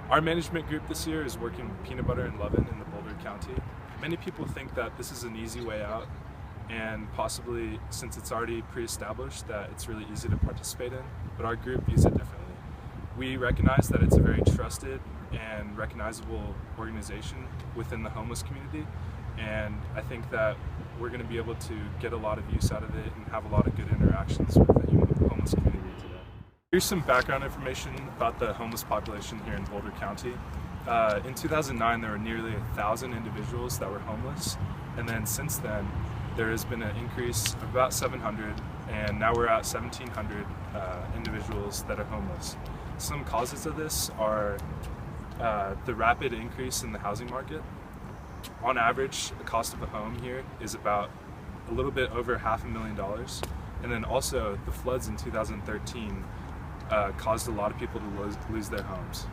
Our management group this year is working with Peanut Butter and Lovin in the Boulder County. Many people think that this is an easy way out, and possibly, since it's already pre-established, that it's really easy to participate in, but our group views it differently. We recognize that it's a very trusted and recognizable organization within the homeless community, and I think that we're going to be able to get a lot of use out of it and have a lot of good interactions with the homeless community today. Here's some background information about the homeless population here in Boulder County. In 2009, there were nearly 1,000 individuals that were homeless, and then since then, there has been an increase of about 700, and now we're at 1,700 individuals that are homeless. Some causes of this are the rapid increase in the housing market. On average, the cost of a home here is about a little bit over $500,000, and then also the floods in 2013 caused a lot of people to lose their homes.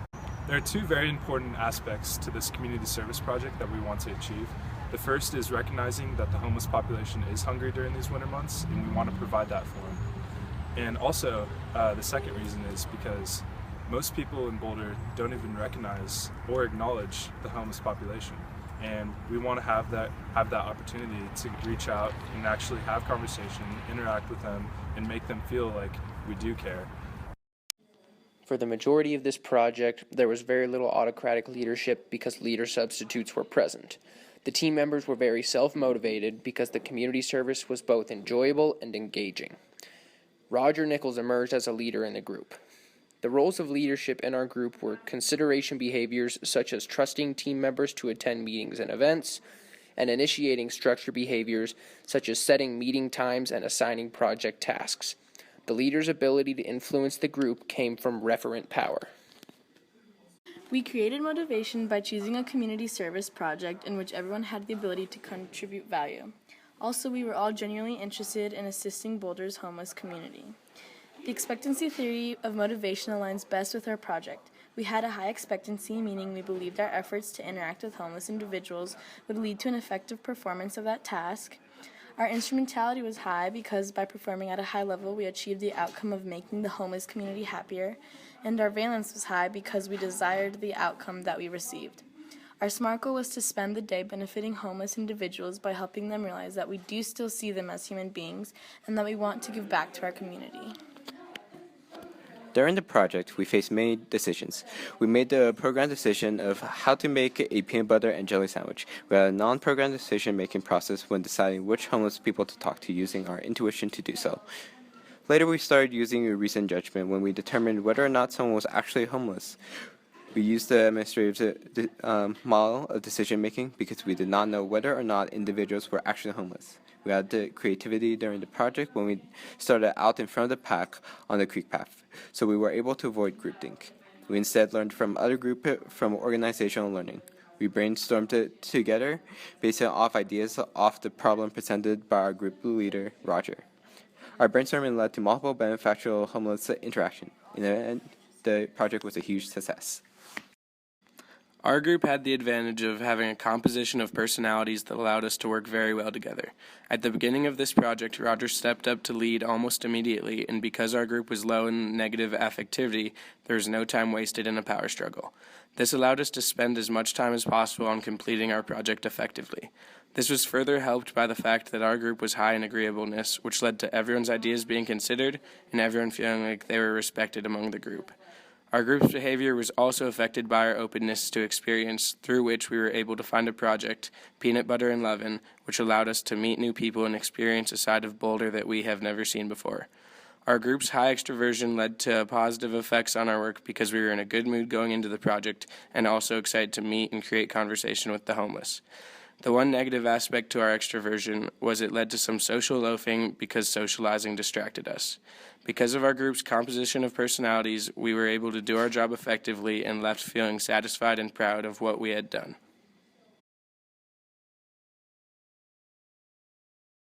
There are two very important aspects to this community service project that we want to achieve. The first is recognizing that the homeless population is hungry during these winter months, and we want to provide that for them. And also, the second reason is because most people in Boulder don't even recognize or acknowledge the homeless population. And we want to have that opportunity to reach out and actually have conversation, interact with them, and make them feel like we do care. For the majority of this project, there was very little autocratic leadership because leader substitutes were present. The team members were very self-motivated because the community service was both enjoyable and engaging. Roger Nichols emerged as a leader in the group. The roles of leadership in our group were consideration behaviors such as trusting team members to attend meetings and events, and initiating structure behaviors such as setting meeting times and assigning project tasks. The leader's ability to influence the group came from referent power. We created motivation by choosing a community service project in which everyone had the ability to contribute value. Also, we were all genuinely interested in assisting Boulder's homeless community. The expectancy theory of motivation aligns best with our project. We had a high expectancy, meaning we believed our efforts to interact with homeless individuals would lead to an effective performance of that task. Our instrumentality was high because by performing at a high level, we achieved the outcome of making the homeless community happier, and our valence was high because we desired the outcome that we received. Our SMART goal was to spend the day benefiting homeless individuals by helping them realize that we do still see them as human beings and that we want to give back to our community. During the project, we faced many decisions. We made the program decision of how to make a peanut butter and jelly sandwich. We had a non-program decision-making process when deciding which homeless people to talk to using our intuition to do so. Later, we started using a reasoned judgment when we determined whether or not someone was actually homeless. We used the administrative model of decision-making because we did not know whether or not individuals were actually homeless. We had the creativity during the project when we started out in front of the pack on the creek path, so we were able to avoid groupthink. We instead learned from other groups from organizational learning. We brainstormed it together based off ideas off the problem presented by our group leader, Roger. Our brainstorming led to multiple beneficial homeless interaction. In the end, the project was a huge success. Our group had the advantage of having a composition of personalities that allowed us to work very well together. At the beginning of this project, Roger stepped up to lead almost immediately, and because our group was low in negative affectivity, there was no time wasted in a power struggle. This allowed us to spend as much time as possible on completing our project effectively. This was further helped by the fact that our group was high in agreeableness, which led to everyone's ideas being considered and everyone feeling like they were respected among the group. Our group's behavior was also affected by our openness to experience, through which we were able to find a project, Peanut Butter and Lovin', which allowed us to meet new people and experience a side of Boulder that we have never seen before. Our group's high extroversion led to positive effects on our work because we were in a good mood going into the project and also excited to meet and create conversation with the homeless. The one negative aspect to our extroversion was it led to some social loafing because socializing distracted us. Because of our group's composition of personalities, we were able to do our job effectively and left feeling satisfied and proud of what we had done.